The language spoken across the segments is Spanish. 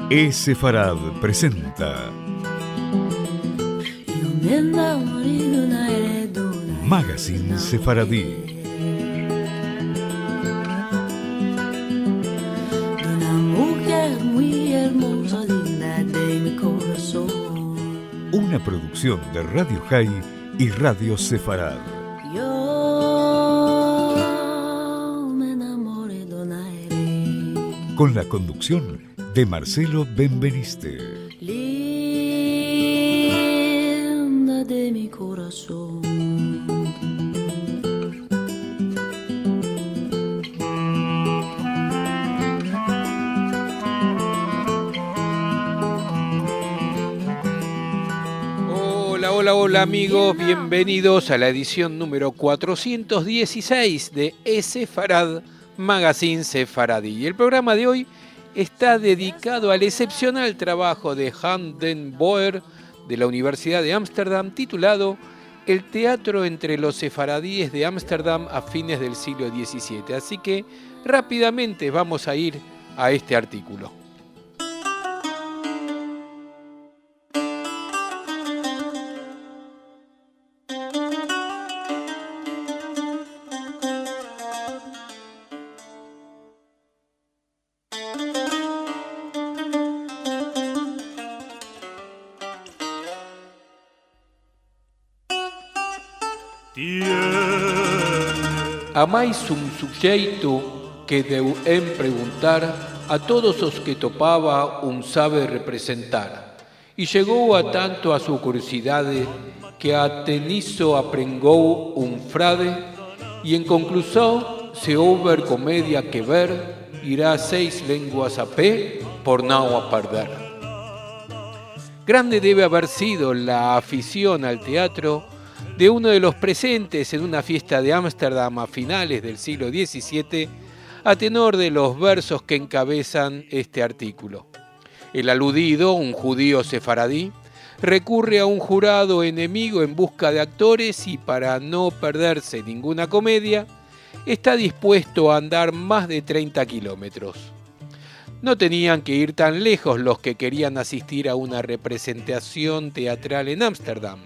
Sefarad presenta Magazine Sefaradí. Una producción de Radio High y Radio Sefarad. Con la conducción de Marcelo Benveniste. Linda de mi corazón. Hola amigos, bienvenidos a la edición número 416 de Sefarad Magazine Sefaradí. Y el programa de hoy está dedicado al excepcional trabajo de Han den Boer de la Universidad de Ámsterdam, titulado El teatro entre los sefaradíes de Ámsterdam a fines del siglo XVII. Así que rápidamente vamos a ir a este artículo. Amais un sujeito que deu preguntar a todos os que topaba un sabe representar. E chegou a tanto a súa curiosidade que até nisso aprengou un frade e en conclusão, se houver comedia que ver, irá 6 lenguas a pé por não a perder. Grande debe haber sido la afición al teatro de uno de los presentes en una fiesta de Ámsterdam a finales del siglo XVII, a tenor de los versos que encabezan este artículo. El aludido, un judío sefaradí, recurre a un jurado enemigo en busca de actores y para no perderse ninguna comedia, está dispuesto a andar más de 30 kilómetros. No tenían que ir tan lejos los que querían asistir a una representación teatral en Ámsterdam.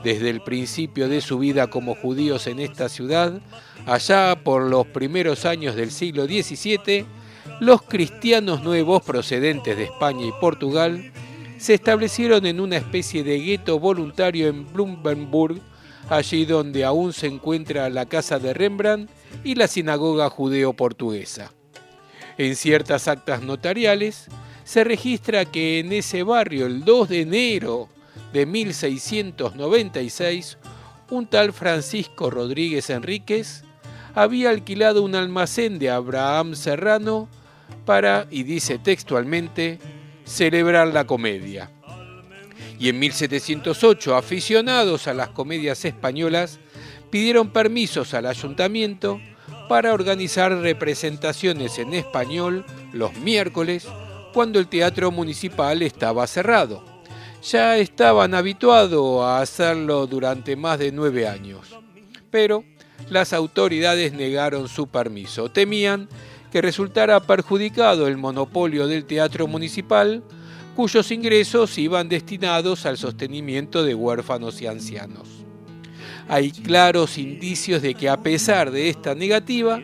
Desde el principio de su vida como judíos en esta ciudad, allá por los primeros años del siglo XVII, los cristianos nuevos procedentes de España y Portugal se establecieron en una especie de gueto voluntario en Bloemenburg, allí donde aún se encuentra la casa de Rembrandt y la sinagoga judeo-portuguesa. En ciertas actas notariales se registra que en ese barrio, el 2 de enero de 1696, un tal Francisco Rodríguez Enríquez había alquilado un almacén de Abraham Serrano para, y dice textualmente, celebrar la comedia. Y en 1708, aficionados a las comedias españolas pidieron permisos al ayuntamiento para organizar representaciones en español los miércoles cuando el teatro municipal estaba cerrado. Ya estaban habituados a hacerlo durante más de 9 años, pero las autoridades negaron su permiso. Temían que resultara perjudicado el monopolio del teatro municipal, cuyos ingresos iban destinados al sostenimiento de huérfanos y ancianos. Hay claros indicios de que a pesar de esta negativa,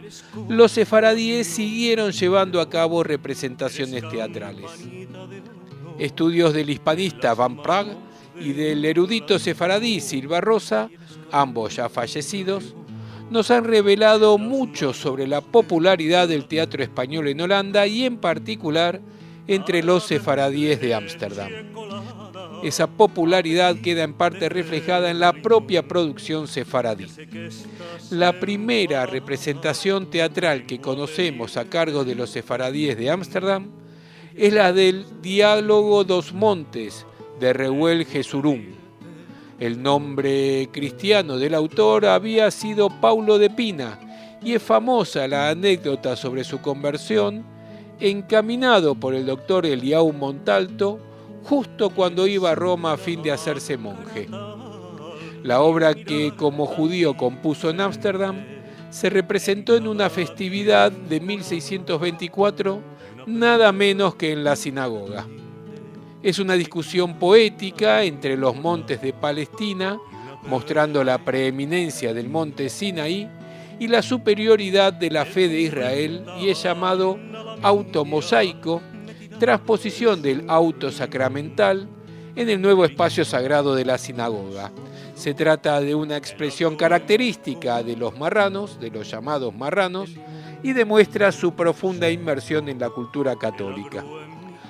los sefaradíes siguieron llevando a cabo representaciones teatrales. Estudios del hispanista Van Praag y del erudito sefaradí Silva Rosa, ambos ya fallecidos, nos han revelado mucho sobre la popularidad del teatro español en Holanda y en particular entre los sefaradíes de Ámsterdam. Esa popularidad queda en parte reflejada en la propia producción sefaradí. La primera representación teatral que conocemos a cargo de los sefaradíes de Ámsterdam es la del Diálogo dos Montes de Reuel Jesurún. El nombre cristiano del autor había sido Paulo de Pina y es famosa la anécdota sobre su conversión, encaminado por el doctor Eliau Montalto justo cuando iba a Roma a fin de hacerse monje. La obra que como judío compuso en Ámsterdam se representó en una festividad de 1624, nada menos que en la sinagoga. Es una discusión poética entre los montes de Palestina, mostrando la preeminencia del monte Sinaí y la superioridad de la fe de Israel, y es llamado auto mosaico, transposición del auto sacramental en el nuevo espacio sagrado de la sinagoga. Se trata de una expresión característica de los marranos, de los llamados marranos, y demuestra su profunda inmersión en la cultura católica.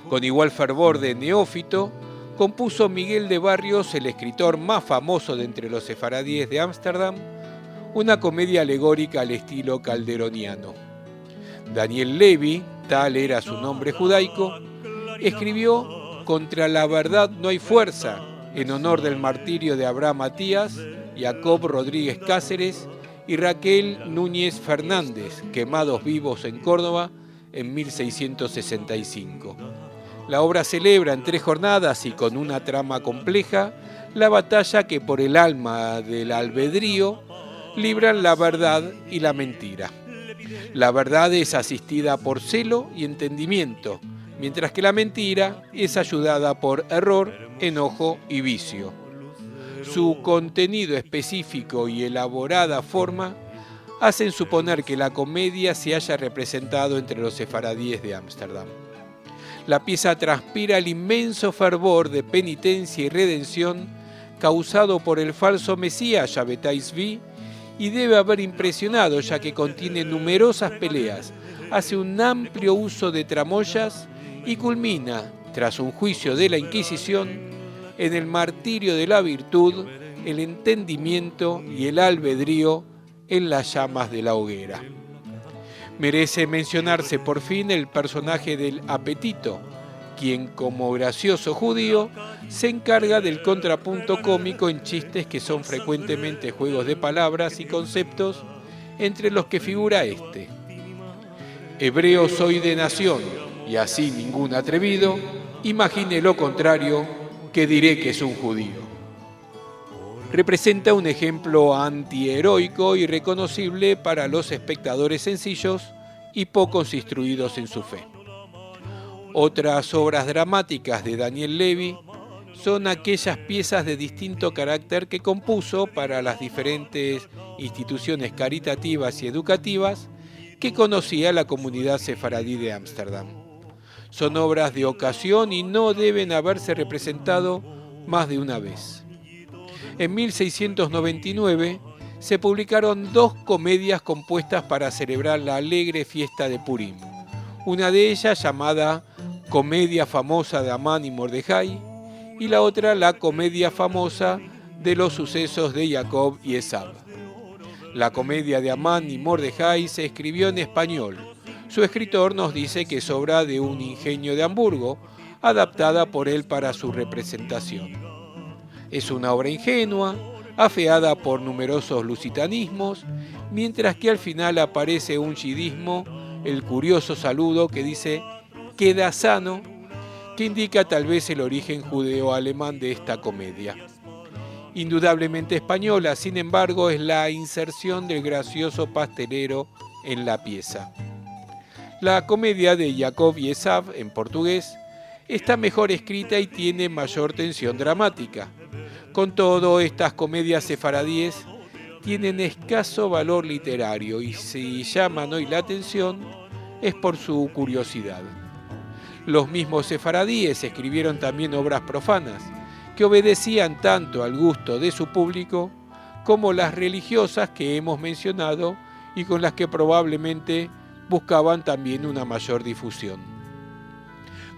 Con igual fervor de neófito, compuso Miguel de Barrios, el escritor más famoso de entre los sefaradíes de Ámsterdam, una comedia alegórica al estilo calderoniano. Daniel Levy, tal era su nombre judaico, escribió Contra la verdad no hay fuerza, en honor del martirio de Abraham Matías, Jacob Rodríguez Cáceres y Raquel Núñez Fernández, quemados vivos en Córdoba en 1665. La obra celebra en 3 jornadas y con una trama compleja la batalla que por el alma del albedrío libran la verdad y la mentira. La verdad es asistida por celo y entendimiento, mientras que la mentira es ayudada por error, enojo y vicio. Su contenido específico y elaborada forma hacen suponer que la comedia se haya representado entre los sefaradíes de Ámsterdam. La pieza transpira el inmenso fervor de penitencia y redención causado por el falso Mesías Shabbatai Zvi, y debe haber impresionado, ya que contiene numerosas peleas, hace un amplio uso de tramoyas y culmina, tras un juicio de la Inquisición, en el martirio de la virtud, el entendimiento y el albedrío en las llamas de la hoguera. Merece mencionarse por fin el personaje del Apetito, quien como gracioso judío se encarga del contrapunto cómico en chistes que son frecuentemente juegos de palabras y conceptos, entre los que figura este: hebreo soy de nación, y así ningún atrevido imagine lo contrario, que diré que es un judío. Representa un ejemplo antiheroico y reconocible para los espectadores sencillos y pocos instruidos en su fe. Otras obras dramáticas de Daniel Levy son aquellas piezas de distinto carácter que compuso para las diferentes instituciones caritativas y educativas que conocía la comunidad sefaradí de Ámsterdam. Son obras de ocasión y no deben haberse representado más de una vez. En 1699 se publicaron 2 comedias compuestas para celebrar la alegre fiesta de Purim. Una de ellas llamada Comedia famosa de Amán y Mordejai, y la otra la comedia famosa de los sucesos de Jacob y Esab. La comedia de Amán y Mordejai se escribió en español. Su escritor nos dice que es obra de un ingenio de Hamburgo, adaptada por él para su representación. Es una obra ingenua, afeada por numerosos lusitanismos, mientras que al final aparece un yidismo, el curioso saludo que dice «queda sano», que indica tal vez el origen judeo-alemán de esta comedia. Indudablemente española, sin embargo, es la inserción del gracioso pastelero en la pieza. La comedia de Jacob y Esab, en portugués, está mejor escrita y tiene mayor tensión dramática. Con todo, estas comedias sefaradíes tienen escaso valor literario y si llaman hoy la atención es por su curiosidad. Los mismos sefaradíes escribieron también obras profanas, que obedecían tanto al gusto de su público como las religiosas que hemos mencionado y con las que probablemente buscaban también una mayor difusión.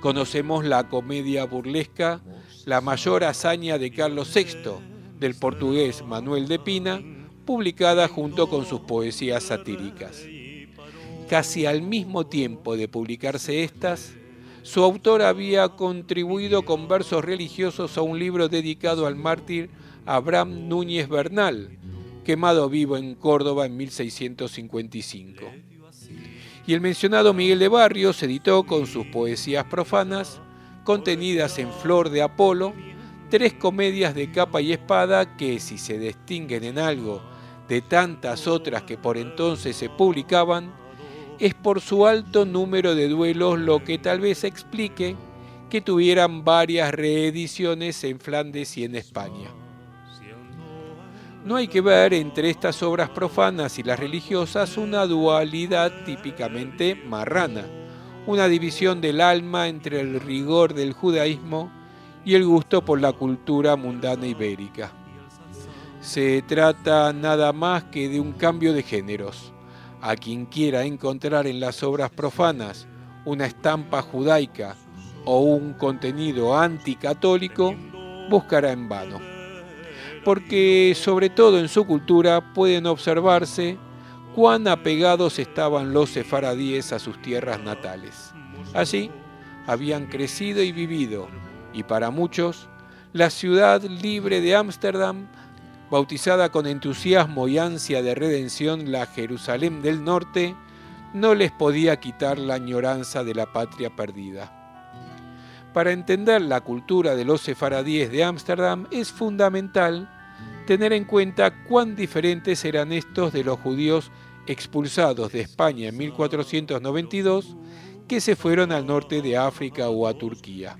Conocemos la comedia burlesca La mayor hazaña de Carlos VI, del portugués Manuel de Pina, publicada junto con sus poesías satíricas. Casi al mismo tiempo de publicarse estas, su autor había contribuido con versos religiosos a un libro dedicado al mártir Abraham Núñez Bernal, quemado vivo en Córdoba en 1655. Y el mencionado Miguel de Barrios editó con sus poesías profanas, contenidas en Flor de Apolo, 3 comedias de capa y espada que, si se distinguen en algo de tantas otras que por entonces se publicaban, es por su alto número de duelos, lo que tal vez explique que tuvieran varias reediciones en Flandes y en España. No hay que ver entre estas obras profanas y las religiosas una dualidad típicamente marrana, una división del alma entre el rigor del judaísmo y el gusto por la cultura mundana ibérica. Se trata nada más que de un cambio de géneros. A quien quiera encontrar en las obras profanas una estampa judaica o un contenido anticatólico, buscará en vano. Porque sobre todo en su cultura pueden observarse cuán apegados estaban los sefaradíes a sus tierras natales. Allí habían crecido y vivido, y para muchos, la ciudad libre de Ámsterdam, bautizada con entusiasmo y ansia de redención la Jerusalén del Norte, no les podía quitar la añoranza de la patria perdida. Para entender la cultura de los sefaradíes de Ámsterdam es fundamental tener en cuenta cuán diferentes eran estos de los judíos expulsados de España en 1492 que se fueron al norte de África o a Turquía.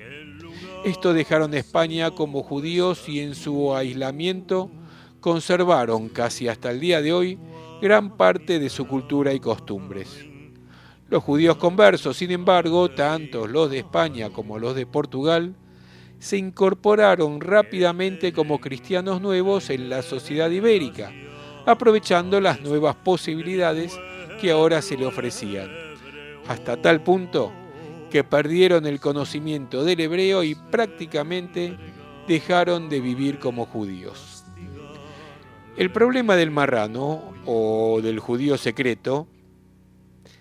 Estos dejaron España como judíos y en su aislamiento conservaron casi hasta el día de hoy gran parte de su cultura y costumbres. Los judíos conversos, sin embargo, tanto los de España como los de Portugal, se incorporaron rápidamente como cristianos nuevos en la sociedad ibérica, aprovechando las nuevas posibilidades que ahora se le ofrecían, hasta tal punto que perdieron el conocimiento del hebreo y prácticamente dejaron de vivir como judíos. El problema del marrano, o del judío secreto,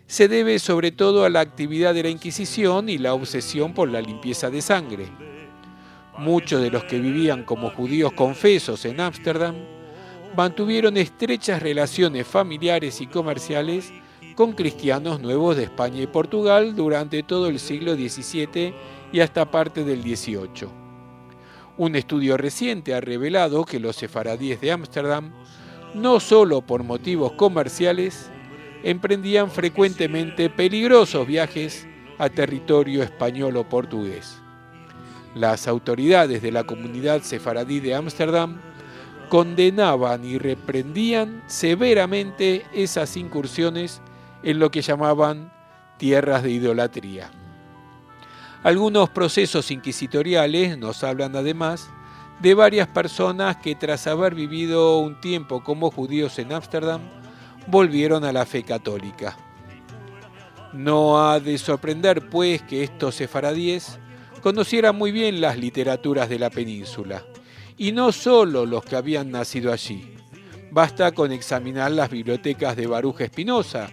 se debe sobre todo a la actividad de la Inquisición y la obsesión por la limpieza de sangre. Muchos de los que vivían como judíos confesos en Ámsterdam mantuvieron estrechas relaciones familiares y comerciales con cristianos nuevos de España y Portugal durante todo el siglo XVII y hasta parte del XVIII. Un estudio reciente ha revelado que los sefaradíes de Ámsterdam, no solo por motivos comerciales, emprendían frecuentemente peligrosos viajes a territorio español o portugués. Las autoridades de la comunidad sefaradí de Ámsterdam condenaban y reprendían severamente esas incursiones en lo que llamaban tierras de idolatría. Algunos procesos inquisitoriales nos hablan además de varias personas que tras haber vivido un tiempo como judíos en Ámsterdam volvieron a la fe católica. No ha de sorprender pues que estos sefaradíes conocieran muy bien las literaturas de la península, y no solo los que habían nacido allí. Basta con examinar las bibliotecas de Baruch Spinoza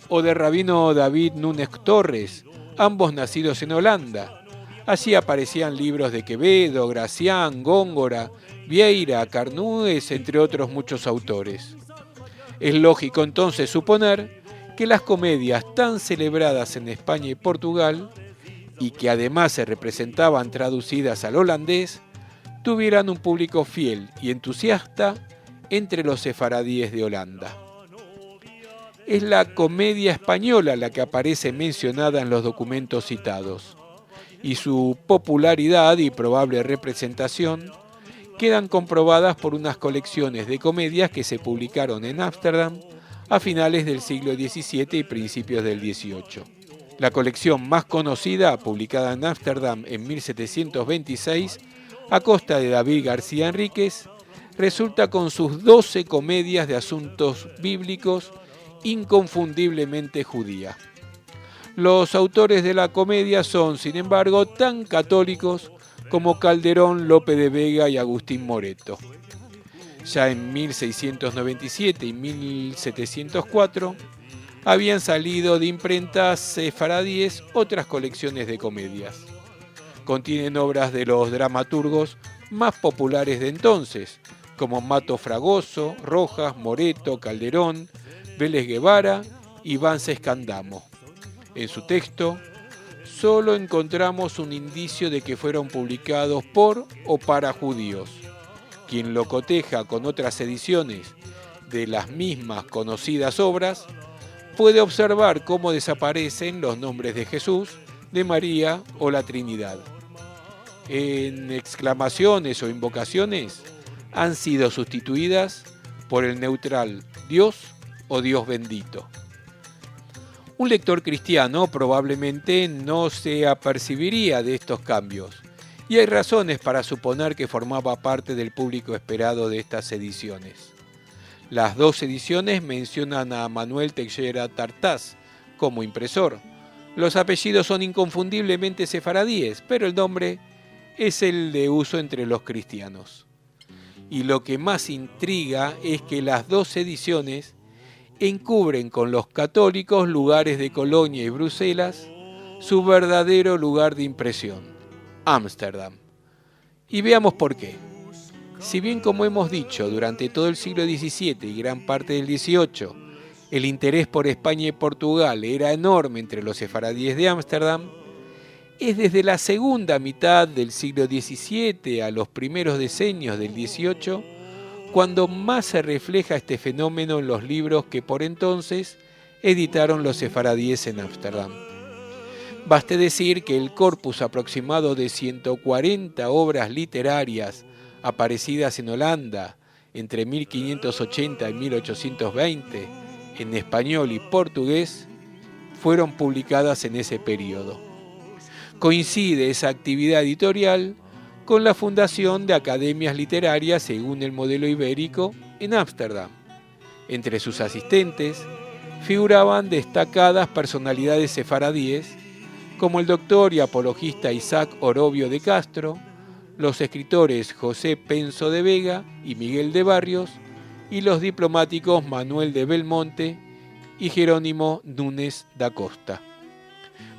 o de Rabino David Núñez Torres, ambos nacidos en Holanda. Allí aparecían libros de Quevedo, Gracián, Góngora, Vieira, Carnúes, entre otros muchos autores. Es lógico entonces suponer que las comedias tan celebradas en España y Portugal, y que además se representaban traducidas al holandés, tuvieran un público fiel y entusiasta entre los sefaradíes de Holanda. Es la comedia española la que aparece mencionada en los documentos citados, y su popularidad y probable representación quedan comprobadas por unas colecciones de comedias que se publicaron en Ámsterdam a finales del siglo XVII y principios del XVIII. La colección más conocida, publicada en Ámsterdam en 1726, a costa de David García Enríquez, resulta con sus 12 comedias de asuntos bíblicos inconfundiblemente judía. Los autores de la comedia son, sin embargo, tan católicos como Calderón, Lope de Vega y Agustín Moreto. Ya en 1697 y 1704 habían salido de imprentas sefaradíes otras colecciones de comedias. Contienen obras de los dramaturgos más populares de entonces, como Mato Fragoso, Rojas, Moreto, Calderón, Vélez Guevara y Vances Candamo. En su texto, solo encontramos un indicio de que fueron publicados por o para judíos. Quien lo coteja con otras ediciones de las mismas conocidas obras, puede observar cómo desaparecen los nombres de Jesús, de María o la Trinidad. En exclamaciones o invocaciones han sido sustituidas por el neutral Dios o Dios bendito. Un lector cristiano probablemente no se apercibiría de estos cambios, y hay razones para suponer que formaba parte del público esperado de estas ediciones. Las dos ediciones mencionan a Manuel Teixeira Tartás como impresor. Los apellidos son inconfundiblemente sefaradíes, pero el nombre es el de uso entre los cristianos. Y lo que más intriga es que las dos ediciones encubren con los católicos lugares de Colonia y Bruselas su verdadero lugar de impresión, Ámsterdam. Y veamos por qué. Si bien, como hemos dicho, durante todo el siglo XVII y gran parte del XVIII, el interés por España y Portugal era enorme entre los sefaradíes de Ámsterdam, es desde la segunda mitad del siglo XVII a los primeros decenios del XVIII cuando más se refleja este fenómeno en los libros que por entonces editaron los sefaradíes en Ámsterdam. Baste decir que el corpus aproximado de 140 obras literarias aparecidas en Holanda entre 1580 y 1820 en español y portugués fueron publicadas en ese periodo. Coincide esa actividad editorial con la fundación de academias literarias según el modelo ibérico en Ámsterdam. Entre sus asistentes figuraban destacadas personalidades sefaradíes como el doctor y apologista Isaac Orobio de Castro, los escritores José Penso de Vega y Miguel de Barrios, y los diplomáticos Manuel de Belmonte y Jerónimo Núñez da Costa.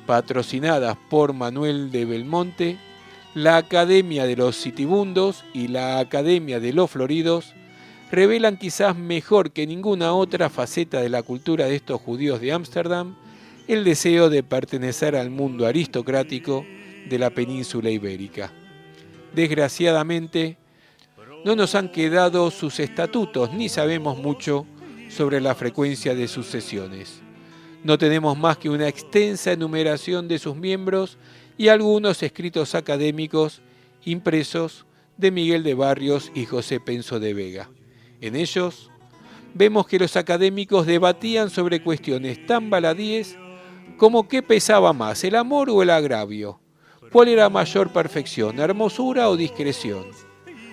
Patrocinadas por Manuel de Belmonte, la Academia de los Citibundos y la Academia de los Floridos revelan quizás mejor que ninguna otra faceta de la cultura de estos judíos de Ámsterdam el deseo de pertenecer al mundo aristocrático de la península ibérica. Desgraciadamente, no nos han quedado sus estatutos ni sabemos mucho sobre la frecuencia de sus sesiones. No tenemos más que una extensa enumeración de sus miembros y algunos escritos académicos impresos de Miguel de Barrios y José Penso de Vega. En ellos vemos que los académicos debatían sobre cuestiones tan baladíes como qué pesaba más, el amor o el agravio, cuál era mayor perfección, hermosura o discreción,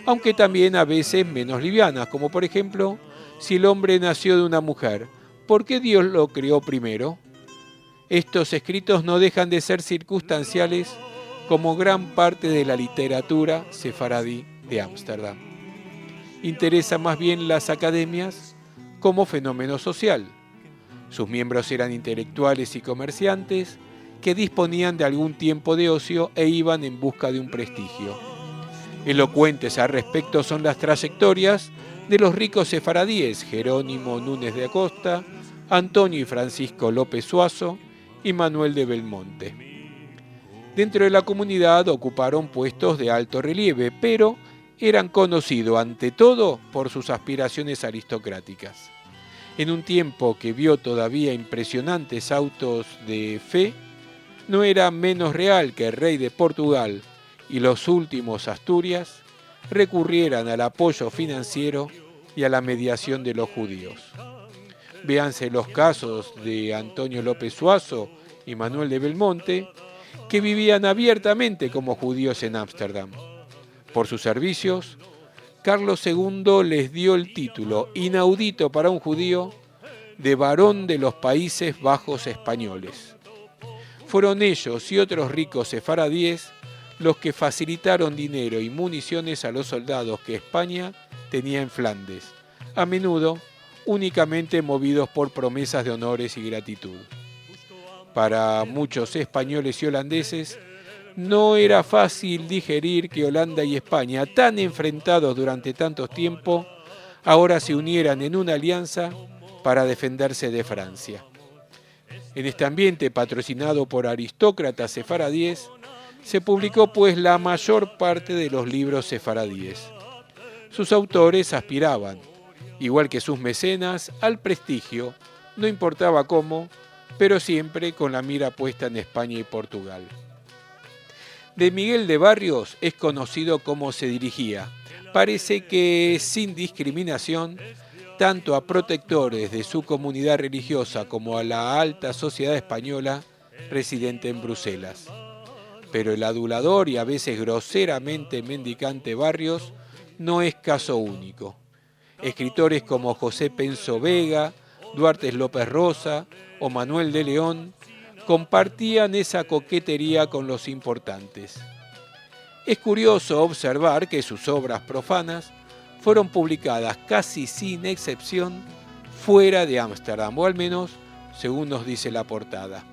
aunque también a veces menos livianas, como por ejemplo, si el hombre nació de una mujer, ¿por qué Dios lo creó primero? Estos escritos no dejan de ser circunstanciales como gran parte de la literatura sefaradí de Ámsterdam. Interesa más bien las academias como fenómeno social. Sus miembros eran intelectuales y comerciantes que disponían de algún tiempo de ocio e iban en busca de un prestigio. Elocuentes al respecto son las trayectorias de los ricos sefaradíes Jerónimo Núñez de Acosta, Antonio y Francisco López Suazo y Manuel de Belmonte. Dentro de la comunidad ocuparon puestos de alto relieve, pero eran conocidos ante todo por sus aspiraciones aristocráticas. En un tiempo que vio todavía impresionantes autos de fe, no era menos real que el rey de Portugal y los últimos Asturias recurrieran al apoyo financiero y a la mediación de los judíos. Véanse los casos de Antonio López Suazo y Manuel de Belmonte, que vivían abiertamente como judíos en Ámsterdam. Por sus servicios, Carlos II les dio el título, inaudito para un judío, de varón de los Países Bajos españoles. Fueron ellos y otros ricos sefaradíes los que facilitaron dinero y municiones a los soldados que España tenía en Flandes, a menudo únicamente movidos por promesas de honores y gratitud. Para muchos españoles y holandeses, no era fácil digerir que Holanda y España, tan enfrentados durante tanto tiempo, ahora se unieran en una alianza para defenderse de Francia. En este ambiente patrocinado por aristócratas sefaradíes, se publicó pues la mayor parte de los libros sefaradíes. Sus autores aspiraban, igual que sus mecenas, al prestigio, no importaba cómo, pero siempre con la mira puesta en España y Portugal. De Miguel de Barrios es conocido cómo se dirigía. Parece que sin discriminación, tanto a protectores de su comunidad religiosa como a la alta sociedad española residente en Bruselas. Pero el adulador y a veces groseramente mendicante Barrios no es caso único. Escritores como José Penso Vega, Duarte López Rosa o Manuel de León compartían esa coquetería con los importantes. Es curioso observar que sus obras profanas fueron publicadas casi sin excepción fuera de Ámsterdam, o al menos según nos dice la portada.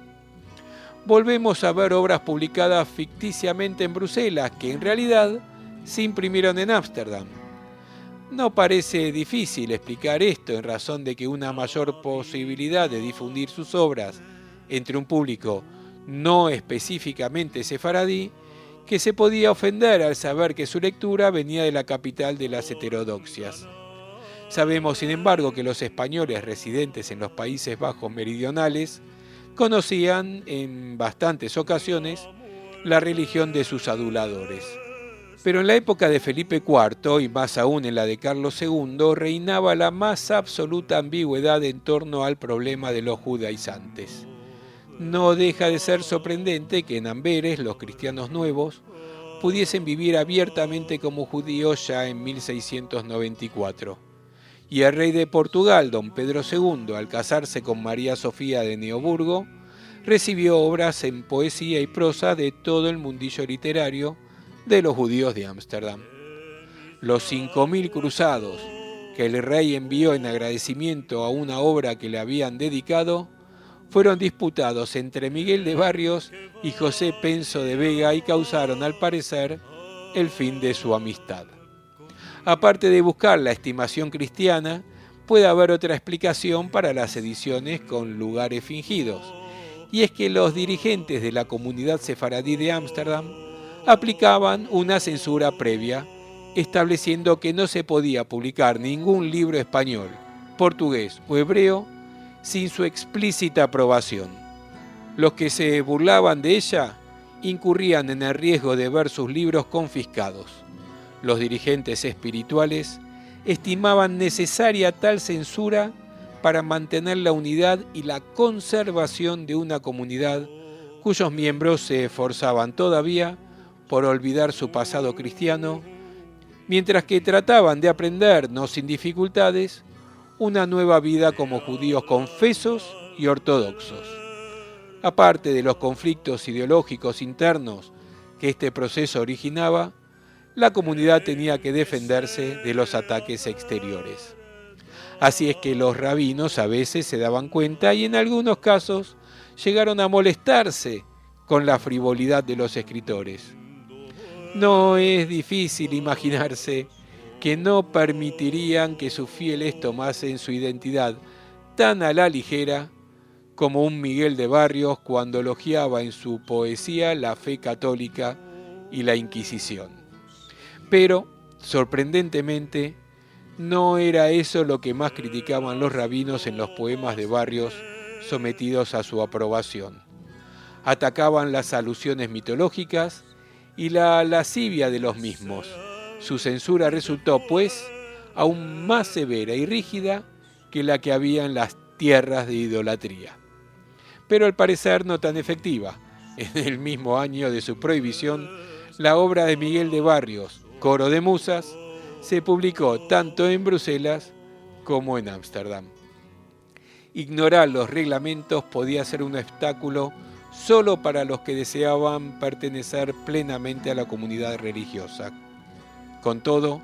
Volvemos a ver obras publicadas ficticiamente en Bruselas que en realidad se imprimieron en Ámsterdam. No parece difícil explicar esto en razón de que una mayor posibilidad de difundir sus obras entre un público no específicamente sefaradí, que se podía ofender al saber que su lectura venía de la capital de las heterodoxias. Sabemos, sin embargo, que los españoles residentes en los Países Bajos meridionales conocían en bastantes ocasiones la religión de sus aduladores. Pero en la época de Felipe IV, y más aún en la de Carlos II, reinaba la más absoluta ambigüedad en torno al problema de los judaizantes. No deja de ser sorprendente que en Amberes los cristianos nuevos pudiesen vivir abiertamente como judíos ya en 1694. Y el rey de Portugal, don Pedro II, al casarse con María Sofía de Neoburgo, recibió obras en poesía y prosa de todo el mundillo literario de los judíos de Ámsterdam. Los 5.000 cruzados que el rey envió en agradecimiento a una obra que le habían dedicado fueron disputados entre Miguel de Barrios y José Penso de Vega y causaron, al parecer, el fin de su amistad. Aparte de buscar la estimación cristiana, puede haber otra explicación para las ediciones con lugares fingidos, y es que los dirigentes de la comunidad sefaradí de Ámsterdam aplicaban una censura previa, estableciendo que no se podía publicar ningún libro español, portugués o hebreo sin su explícita aprobación. Los que se burlaban de ella incurrían en el riesgo de ver sus libros confiscados. Los dirigentes espirituales estimaban necesaria tal censura para mantener la unidad y la conservación de una comunidad cuyos miembros se esforzaban todavía por olvidar su pasado cristiano, mientras que trataban de aprender, no sin dificultades, una nueva vida como judíos confesos y ortodoxos. Aparte de los conflictos ideológicos internos que este proceso originaba, la comunidad tenía que defenderse de los ataques exteriores. Así es que los rabinos a veces se daban cuenta y en algunos casos llegaron a molestarse con la frivolidad de los escritores. No es difícil imaginarse que no permitirían que sus fieles tomasen su identidad tan a la ligera como un Miguel de Barrios cuando elogiaba en su poesía la fe católica y la Inquisición. Pero, sorprendentemente, no era eso lo que más criticaban los rabinos en los poemas de Barrios sometidos a su aprobación. Atacaban las alusiones mitológicas y la lascivia de los mismos. Su censura resultó, pues, aún más severa y rígida que la que había en las tierras de idolatría. Pero al parecer no tan efectiva. En el mismo año de su prohibición, la obra de Miguel de Barrios, Coro de Musas, se publicó tanto en Bruselas como en Ámsterdam. Ignorar los reglamentos podía ser un obstáculo solo para los que deseaban pertenecer plenamente a la comunidad religiosa. Con todo,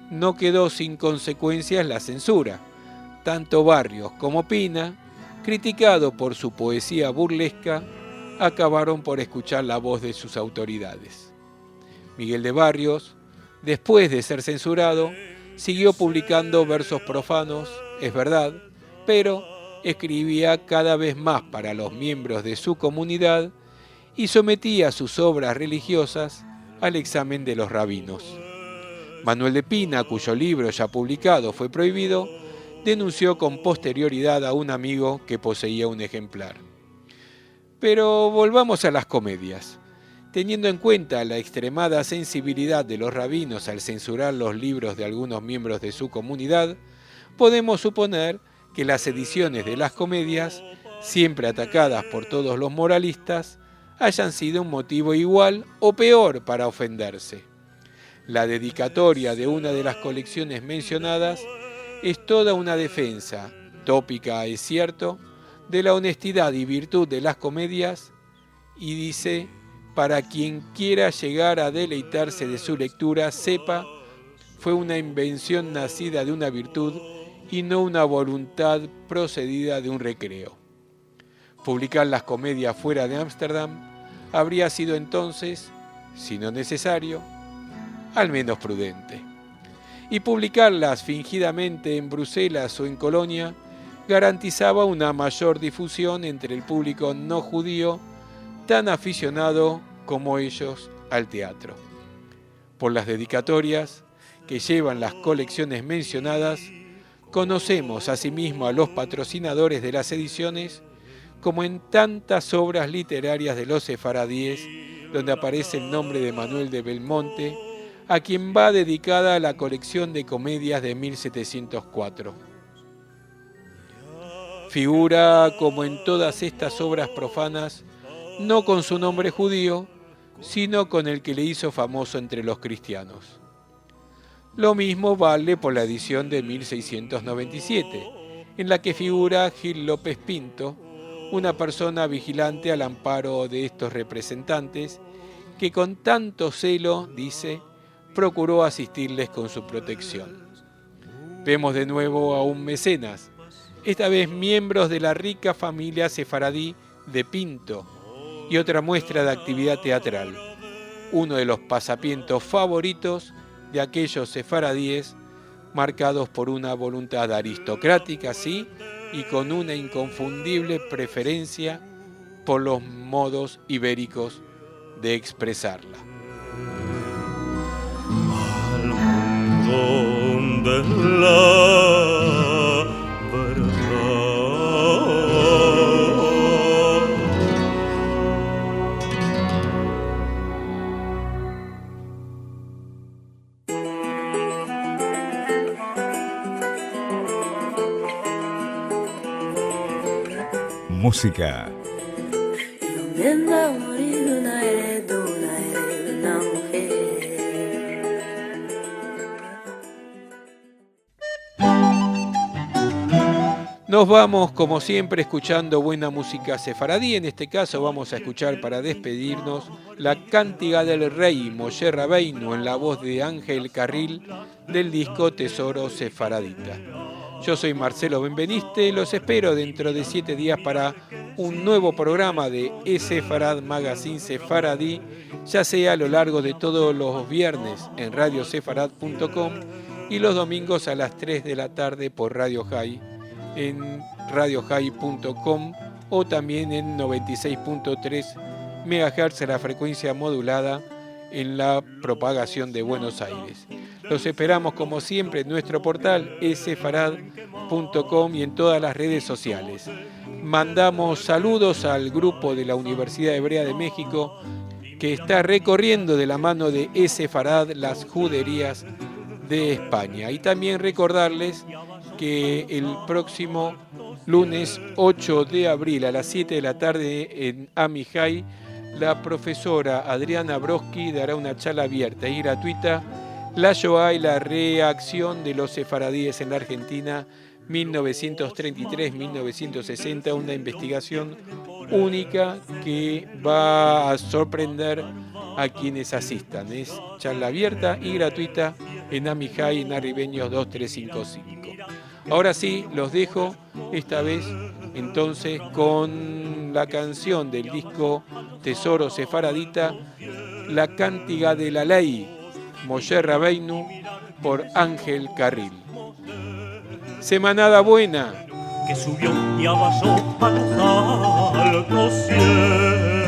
no quedó sin consecuencias la censura. Tanto Barrios como Pina, criticado por su poesía burlesca, acabaron por escuchar la voz de sus autoridades. Miguel de Barrios, después de ser censurado, siguió publicando versos profanos, es verdad, pero escribía cada vez más para los miembros de su comunidad y sometía sus obras religiosas al examen de los rabinos. Manuel de Pina, cuyo libro ya publicado fue prohibido, denunció con posterioridad a un amigo que poseía un ejemplar. Pero volvamos a las comedias. Teniendo en cuenta la extremada sensibilidad de los rabinos al censurar los libros de algunos miembros de su comunidad, podemos suponer que las ediciones de las comedias, siempre atacadas por todos los moralistas, hayan sido un motivo igual o peor para ofenderse. La dedicatoria de una de las colecciones mencionadas es toda una defensa, tópica es cierto, de la honestidad y virtud de las comedias, y dice: para quien quiera llegar a deleitarse de su lectura, sepa, fue una invención nacida de una virtud y no una voluntad procedida de un recreo. Publicar las comedias fuera de Ámsterdam habría sido entonces, si no necesario, al menos prudente. Y publicarlas fingidamente en Bruselas o en Colonia garantizaba una mayor difusión entre el público no judío, tan aficionado como ellos al teatro. Por las dedicatorias que llevan las colecciones mencionadas, conocemos asimismo a los patrocinadores de las ediciones, como en tantas obras literarias de los sefaradíes, donde aparece el nombre de Manuel de Belmonte, a quien va dedicada la colección de comedias de 1704. Figura, como en todas estas obras profanas, no con su nombre judío, sino con el que le hizo famoso entre los cristianos. Lo mismo vale por la edición de 1697, en la que figura Gil López Pinto, una persona vigilante al amparo de estos representantes, que con tanto celo, dice, procuró asistirles con su protección. Vemos de nuevo a un mecenas, esta vez miembros de la rica familia sefaradí de Pinto, y otra muestra de actividad teatral, uno de los pasatiempos favoritos de aquellos sefaradíes marcados por una voluntad aristocrática, sí, y con una inconfundible preferencia por los modos ibéricos de expresarla. Al mundo de la verdad. Música. Nos vamos, como siempre, escuchando buena música sefaradí. En este caso vamos a escuchar, para despedirnos, la Cántiga del Rey, Moshe Rabbeinu, en la voz de Ángel Carril, del disco Tesoro Sefaradita. Yo soy Marcelo Benveniste, los espero dentro de 7 días para un nuevo programa de E-Sefarad Magazine Sefaradí, ya sea a lo largo de todos los viernes en radiosefarad.com y los domingos a las 3 de la tarde por Radio High en radiohigh.com o también en 96.3 MHz, la frecuencia modulada en la propagación de Buenos Aires. Los esperamos como siempre en nuestro portal esefarad.com y en todas las redes sociales. Mandamos saludos al grupo de la Universidad Hebrea de México que está recorriendo de la mano de Esefarad las juderías de España. Y también recordarles que el próximo lunes 8 de abril a las 7 de la tarde en Amihai, la profesora Adriana Broski dará una charla abierta y gratuita, La Shoah y la reacción de los sefaradíes en la Argentina 1933-1960, una investigación única que va a sorprender a quienes asistan. Es charla abierta y gratuita en Amihai, en Arribeños 2355. Ahora sí, los dejo, esta vez entonces con la canción del disco Tesoro Sefaradita, La Cántiga de la Ley, Moshe Rabbeinu, por Ángel Carril. Semanada buena. Que subió y avanzó a los altos cielos.